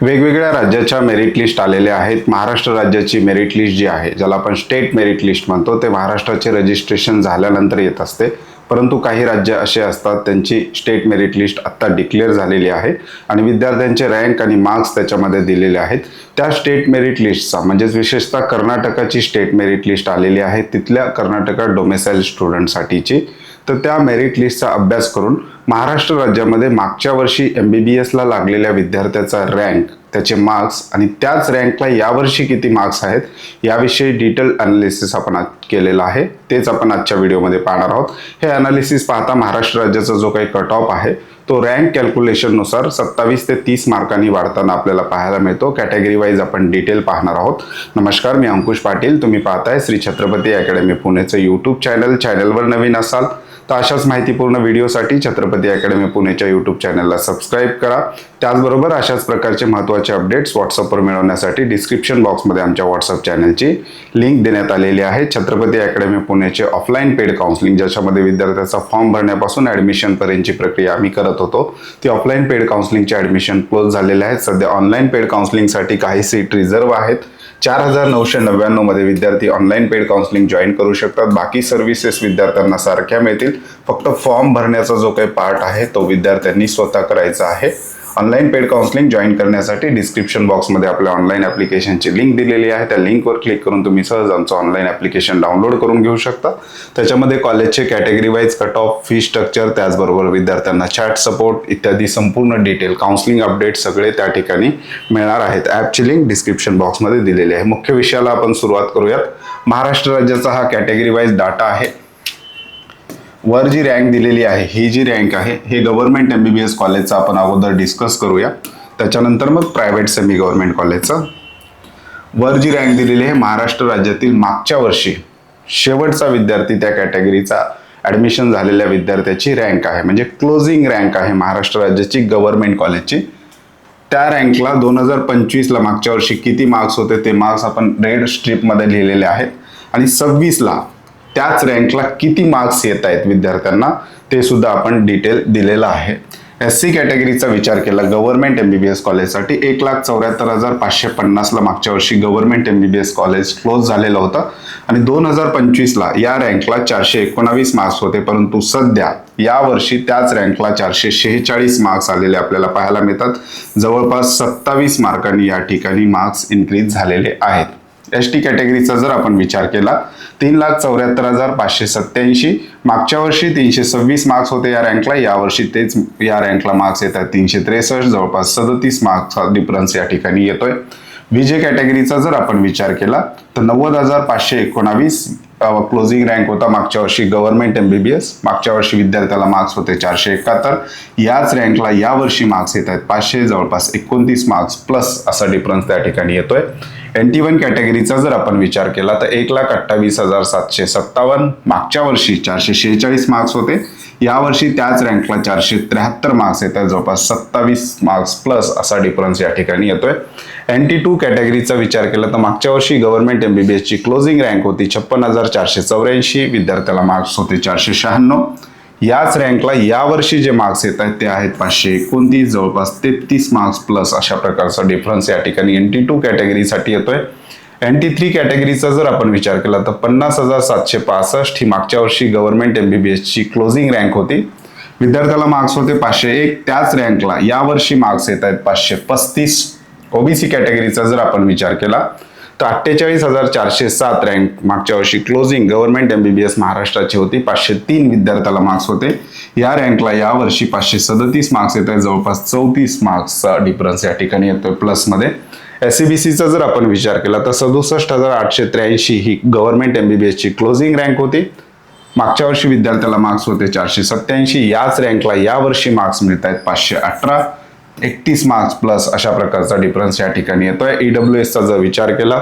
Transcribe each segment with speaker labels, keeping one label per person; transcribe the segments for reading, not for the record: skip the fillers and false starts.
Speaker 1: वेगवेगळ्या राज्याच्या merit list आलेल्या आहेत। महाराष्ट्र राज्याची मेरिट लिस्ट जी आहे, ज्याला आपण स्टेट मेरिट लिस्ट म्हणतो, ते महाराष्ट्राचे रजिस्ट्रेशन झाल्यानंतर येत असते। परंतु काही राज्य असे असतात त्यांची स्टेट मेरिट लिस्ट आत्ता डिक्लेअर झालेली आहे आणि विद्यार्थ्यांचे रँक आणि मार्क्स त्याच्यामध्ये दिलेले आहेत। त्या स्टेट मेरिट लिस्टचा म्हणजेच विशेषतः कर्नाटकाची स्टेट मेरिट लिस्ट आलेली आहे, तिथल्या कर्नाटका डोमेसाइल स्टुडंटसाठीची। तर त्या मेरिट लिस्टचा अभ्यास करून महाराष्ट्र राज्यामध्ये मागच्या वर्षी MBBS ला लागलेल्या विद्यार्थ्याचा रँक, त्याचे मार्क्स आणि त्याच रँकला यावर्षी किती मार्क्स आहेत याविषयी डिटेल अनालिसिस आपण केलेला आहे। तेच आपण आजच्या व्हिडिओमध्ये पाहणार आहोत। हे अनालिसिस पाहता महाराष्ट्र राज्याचा जो काही कट ऑफ आहे तो रँक कॅल्क्युलेशन नुसार 27 ते 30 मार्कांनी वाढताना आपल्याला पाहायला मिळतो। कॅटेगरी वाईज आपण डिटेल पाहणार आहोत। नमस्कार, मी अंकुश पाटील, तुम्ही पाहताय श्री छत्रपती अकॅडमी पुणेचं यूट्यूब चॅनल। चॅनलवर नवीन असाल तर अशाच माहितीपूर्ण व्हिडिओसाठी छत्रपती अकॅडमी पुणेच्या यूट्यूब चॅनलला सबस्क्राईब करा। त्याचबरोबर अशाच प्रकारचे महत्त्वाचे अपडेट्स व्हॉट्सअपवर मिळवण्यासाठी डिस्क्रिप्शन बॉक्समध्ये आमच्या व्हॉट्सअप चॅनलची लिंक देण्यात आलेली आहे। छत्रपती अकॅडमी पुणेचे ऑफलाईन पेड काउन्सिलिंग, ज्याच्यामध्ये विद्यार्थ्याचा फॉर्म भरण्यापासून ॲडमिशन पर्यंतची प्रक्रिया आम्ही करत होतो, ती ऑफलाईन पेड काउन्सिलिंगचे ॲडमिशन क्लोज झालेले आहेत। सध्या ऑनलाईन पेड काउन्सिलिंगसाठी काही सीट रिझर्व आहेत। 4999 मध्ये विद्यार्थी ऑनलाईन पेड काउन्सिलिंग जॉईन करू शकतात। बाकी सर्व्हिसेस विद्यार्थ्यांना सारख्या मिळतील, फक्त फॉर्म भरण्याचा जो काही पार्ट आहे तो विद्यार्थ्यांनी स्वतः करायचा आहे। ऑनलाईन पेड काउन्सिलिंग जॉईन करण्यासाठी डिस्क्रिप्शन बॉक्समध्ये आपल्या ऑनलाईन ॲप्लिकेशनची लिंक दिलेली आहे। त्या लिंकवर क्लिक करून तुम्ही सहज आमचं ऑनलाईन ॲप्लिकेशन डाउनलोड करून घेऊ शकता। त्याच्यामध्ये कॉलेजचे category wise cut off, fee structure, त्याचबरोबर विद्यार्थ्यांना चॅट सपोर्ट इत्यादी संपूर्ण डिटेल काउन्सिलिंग अपडेट सगळे त्या ठिकाणी मिळणार आहेत। ॲपची लिंक डिस्क्रिप्शन बॉक्समध्ये दिलेली आहे। मुख्य विषयाला आपण सुरुवात करूयात। महाराष्ट्र राज्याचा हा कॅटेगरी वाईज डाटा आहे। वर जी रँक दिलेली आहे, ही जी रँक आहे, हे गव्हर्नमेंट MBBS कॉलेजचा आपण अगोदर डिस्कस करूया, त्याच्यानंतर मग प्रायव्हेट सेमी गव्हर्नमेंट कॉलेजचा। वर जी रँक दिलेली आहे, महाराष्ट्र राज्यातील मागच्या वर्षी शेवटचा विद्यार्थी त्या कॅटेगरीचा ॲडमिशन झालेल्या विद्यार्थ्याची रँक आहे, म्हणजे क्लोजिंग रँक आहे महाराष्ट्र राज्याची गव्हर्नमेंट कॉलेजची। त्या रँकला 2025 ला मागच्या वर्षी किती मार्क्स होते ते मार्क्स आपण रेड स्ट्रीपमध्ये लिहिलेले आहेत आणि 26 ला त्याच रँकला किती मार्क्स येत आहेत विद्यार्थ्यांना ते सुद्धा आपण डिटेल दिलेलं आहे। SC कॅटेगरीचा विचार केला गव्हर्नमेंट MBBS कॉलेजसाठी 1,74,550 ला मागच्या वर्षी गव्हर्नमेंट MBBS कॉलेज क्लोज झालेलं होतं आणि 2025 ला या रँकला 419 मार्क्स होते, परंतु सध्या या वर्षी त्याच रँकला 446 मार्क्स आलेले आपल्याला पाहायला मिळतात। जवळपास 27 मार्कांनी या ठिकाणी मार्क्स इन्क्रीज झालेले आहेत। ST कॅटेगरीचा जर आपण विचार केला 3,74,587, मागच्या वर्षी 326 मार्क्स होते या रँकला, यावर्षी तेच या रँकला मार्क्स येतात 363, जवळपास 37 मार्क्सचा डिफरन्स या ठिकाणी येतोय। VJ कॅटेगरीचा जर आपण विचार केला तर 90,519 क्लोजिंग रँक होता मागच्या वर्षी गव्हर्नमेंट MBBS। मागच्या वर्षी विद्यार्थ्याला मार्क्स होते 471, याच रँकला यावर्षी मार्क्स येत आहेत 500, जवळपास 29 मार्क्स प्लस असा डिफरन्स त्या ठिकाणी येतोय। NT1 कॅटेगरीचा जर आपण विचार केला तर 1,28,757, मागच्या वर्षी 446 मार्क्स होते, यावर्षी त्याच रँकला 473 मार्क्स येतात, जवळपास 27 मार्क्स प्लस असा डिफरन्स या ठिकाणी येतोय। NT2 कॅटेगरीचा विचार केला तर मागच्या वर्षी गव्हर्नमेंट MBBS ची क्लोजिंग रँक होती 56,484, विद्यार्थ्याला मार्क्स होते 496, याच रँकला यावर्षी जे मार्क्स येत आहेत ते आहेत 529, जवळपास 33 मार्क्स प्लस अशा प्रकारचा डिफरन्स या ठिकाणी NT2 कॅटेगरीसाठी येतोय। NT3 कॅटेगरीचा जर आपण विचार केला तर 50,765 ही मागच्या वर्षी गव्हर्नमेंट MBBS ची क्लोजिंग रँक होती, विद्यार्थ्याला मार्क्स होते 501, त्याच रँकला यावर्षी मार्क्स येत आहेत 535। OBC कॅटेगरीचा जर आपण विचार केला तर 48,407 रँक मागच्या वर्षी क्लोजिंग गव्हर्नमेंट MBBS महाराष्ट्राची होती, 503 विद्यार्थ्याला मार्क्स होते, या रँकला यावर्षी 537 मार्क्स येत आहेत, जवळपास 34 मार्क्सचा डिफरन्स या ठिकाणी येतोय प्लसमध्ये। SCBCचा जर आपण विचार केला तर 67,883 ही गव्हर्नमेंट MBBS ची क्लोजिंग रँक होती, मागच्या वर्षी विद्यार्थ्याला मार्क्स होते 487, याच रँकला यावर्षी मार्क्स मिळत आहेत 518, 31 मार्क्स प्लस अशा प्रकारचा डिफरन्स या ठिकाणी येतोय। EWSचा जर विचार केला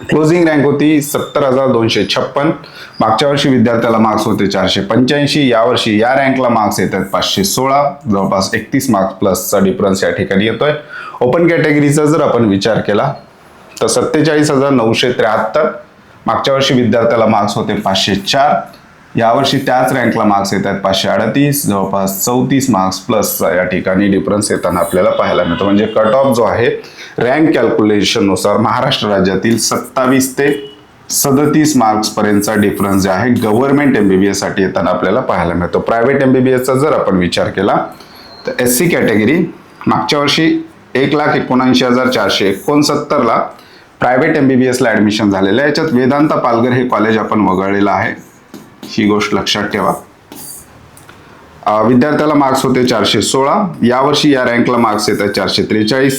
Speaker 1: क्लोजिंग रँक होती 70,256, मागच्या वर्षी विद्यार्थ्याला मार्क्स होते 485, यावर्षी या रँकला मार्क्स येत आहेत 516, जवळपास 31 मार्क्स प्लसचा डिफरन्स या ठिकाणी येतोय। ओपन कॅटेगरीचा जर आपण विचार केला तर 47,973, मागच्या वर्षी विद्यार्थ्याला मार्क्स होते 504, यावर्षी त्याच रँकला मार्क्स येत आहेत 538, जवळपास 34 मार्क्स प्लस या ठिकाणी डिफरन्स येताना आपल्याला पाहायला मिळतो. म्हणजे कट ऑफ जो आहे रँक कॅल्क्युलेशननुसार महाराष्ट्र राज्यातील 27 ते 37 मार्क्स पर्यंतचा डिफरन्स जे आहे गव्हर्नमेंट MBBS साठी येताना आपल्याला पाहायला मिळतो. प्रायव्हेट MBBSचा जर आपण विचार केला तर SC कॅटेगरी मागच्या वर्षी 1,79,469 ला प्रायव्हेट MBBS ला ऍडमिशन झालेलं आहे. याच्यात वेदांता पालघर हे कॉलेज आपण वगळलेलं आहे, ही गोष्ट लक्षात ठेवा. विद्यार्थ्याला मार्क्स होते 416, यावर्षी या रँकला मार्क्स येत आहेत 443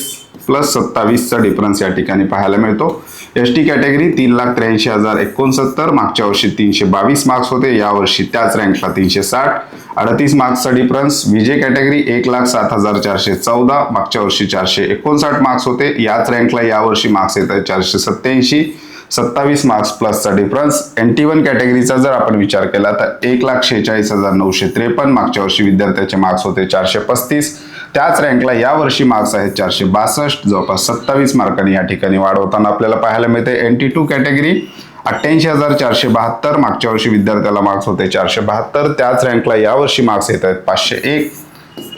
Speaker 1: प्लस 27चा डिफरन्स या ठिकाणी पाहायला मिळतो. ST कॅटेगरी 3,83,069, मागच्या वर्षी 322 मार्क्स होते, यावर्षी त्याच रँकला 360, 38 मार्क्सचा डिफरन्स. विजय कॅटेगरी 1,07,414, मागच्या वर्षी 459 मार्क्स होते, याच रँकला यावर्षी मार्क्स येत आहेत 487, 27 मार्क्स प्लसचा डिफरन्स. NT1 कॅटेगरीचा जर आपण विचार केला तर 1,46,953, मागच्या वर्षी विद्यार्थ्याचे मार्क्स होते 435, त्याच रँकला यावर्षी मार्क्स आहेत 462, जवळपास 27 मार्कांनी या ठिकाणी वाढ होताना आपल्याला पाहायला मिळते. NT2 कॅटेगरी 88,472, मागच्या वर्षी विद्यार्थ्याला मार्क्स होते 472, त्याच रँकला यावर्षी मार्क्स येत आहेत 501,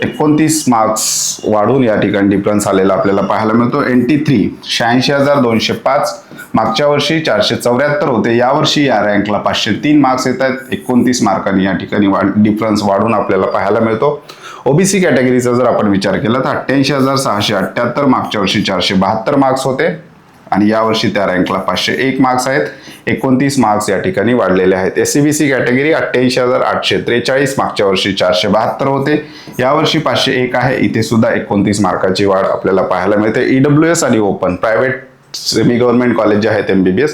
Speaker 1: 29 मार्क्स वाढून या ठिकाणी डिफरन्स आलेला आपल्याला पाहायला मिळतो. NT3 86,205, मागच्या वर्षी 474 होते, यावर्षी या रँकला 503 मार्क्स येत आहेत, 29 मार्कांनी या ठिकाणी डिफरन्स वाढून आपल्याला पाहायला मिळतो. OBC कॅटेगरीचा जर आपण विचार केला तर 88,678, मागच्या वर्षी 472 मार्क्स होते आणि यावर्षी त्या रँकला 501 मार्क्स आहेत, 29 मार्क्स या ठिकाणी वाढलेले आहेत. SCBC कॅटेगरी 88,843, मागच्या वर्षी 472 होते, यावर्षी 501 आहे, इथे सुद्धा 29 मार्काची वाढ आपल्याला पाहायला मिळते. EWS आणि open private semi government college जे आहेत MBBS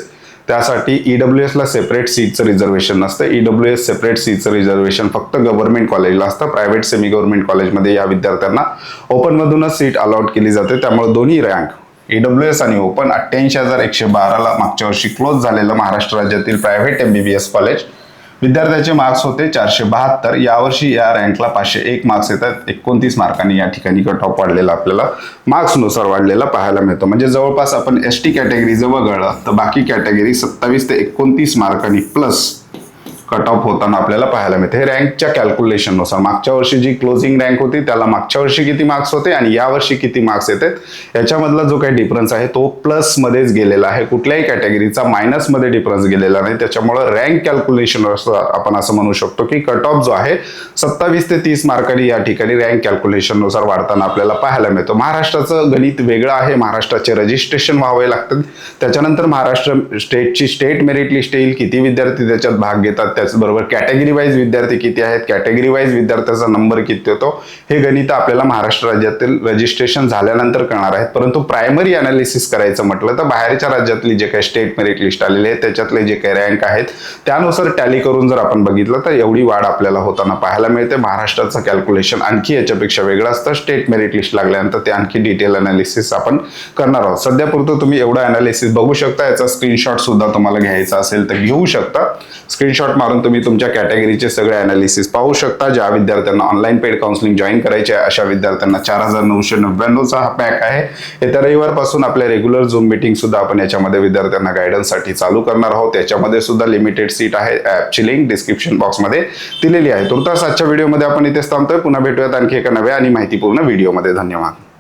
Speaker 1: त्यासाठी EWS ला सेपरेट सीटचं रिझर्वेशन नसतं. EWS सेपरेट सीटचं रिझर्वेशन फक्त गव्हर्नमेंट कॉलेजला असतं. प्रायव्हेट सेमी गव्हर्नमेंट कॉलेजमध्ये या विद्यार्थ्यांना ओपन मधूनच सीट अलॉट केली जाते. त्यामुळे दोन्ही रँक EWS आणि ओपन 88,112 ला मागच्या वर्षी क्लोज झालेलं महाराष्ट्र राज्यातील प्रायव्हेट MBBS कॉलेज विद्यार्थ्याचे मार्क्स होते 472, यावर्षी या रँकला 501 मार्क्स येतात, 29 मार्कांनी या ठिकाणी कट ऑफ वाढलेला आपल्याला मार्क्सनुसार वाढलेला पाहायला मिळतो. म्हणजे जवळपास आपण ST कॅटेगरी जर वगळलं तर बाकी कॅटेगरी 27 ते 29 मार्कांनी प्लस कट ऑफ होताना आपल्याला पाहायला मिळते. हे रँकच्या कॅल्क्युलेशननुसार मागच्या वर्षी जी क्लोजिंग रँक होती त्याला मागच्या वर्षी किती मार्क्स होते आणि यावर्षी किती मार्क्स येतात याच्यामधला जो काही डिफरन्स आहे तो प्लस मध्येच गेलेला आहे, कुठल्याही कॅटेगरीचा मायनस मध्ये डिफरन्स गेलेला नाही. त्याच्यामुळे रँक कॅल्क्युलेशन आपण असं म्हणू शकतो की कट ऑफ जो आहे 27 ते 30 मार्कांनी या ठिकाणी रँक कॅल्क्युलेशननुसार वाढताना आपल्याला पाहायला मिळतो. महाराष्ट्राचं गणित वेगळं आहे, महाराष्ट्राचे रजिस्ट्रेशन व्हावे लागतात, त्याच्यानंतर महाराष्ट्र स्टेटची स्टेट मेरिट लिस्ट येईल, किती विद्यार्थी त्याच्यात भाग घेतात, त्याचबरोबर कॅटेगरी वाईज विद्यार्थी किती आहेत, कॅटेगरी वाईज विद्यार्थ्याचा नंबर किती होतो, हे गणित आपल्याला महाराष्ट्र राज्यातील रजिस्ट्रेशन झाल्यानंतर करणार आहेत. परंतु प्रायमरी अनालिसिस करायचं म्हटलं तर बाहेरच्या राज्यातली जे काही स्टेट मेरिट लिस्ट आलेली आहे त्याच्यातले जे काही रँक आहेत त्यानुसार टॅली करून जर आपण बघितलं तर एवढी वाढ आपल्याला होताना पाहायला मिळते. महाराष्ट्राचं कॅल्क्युलेशन आणखी याच्यापेक्षा वेगळं असतं. स्टेट मेरिट लिस्ट लागल्यानंतर ते आणखी डिटेल अनालिसिस आपण करणार आहोत. सध्यापुरतं तुम्ही एवढं अनालिसिस बघू शकता, याचा स्क्रीनशॉट सुद्धा तुम्हाला घ्यायचा असेल तर घेऊ शकता. स्क्रीनशॉट मारून तुम्ही तुमच्या कॅटेगरीचे सगळे अनालिसिस पाहू शकता. ज्या विद्यार्थ्यांना ऑनलाईन पेड काउन्सिलिंग जॉईन करायचे आहे अशा विद्यार्थ्यांना 4,999चा हा पॅक आहे. येत्या रविवारपासून आपल्या रेग्युलर झूम मीटिंग सुद्धा आपण याच्यामध्ये विद्यार्थ्यांना गायडन्ससाठी चालू करणार आहोत. याच्यामध्ये सुद्धा लिमिटेड सीट आहे. ॲपची लिंक डिस्क्रिप्शन बॉक्समध्ये दिलेली आहे. तुर्तास आजच्या व्हिडिओमध्ये आपण इथेच थांबतोय. पुन्हा भेटूयात आणखी एका नव्या आणि माहितीपूर्ण व्हिडिओमध्ये. धन्यवाद.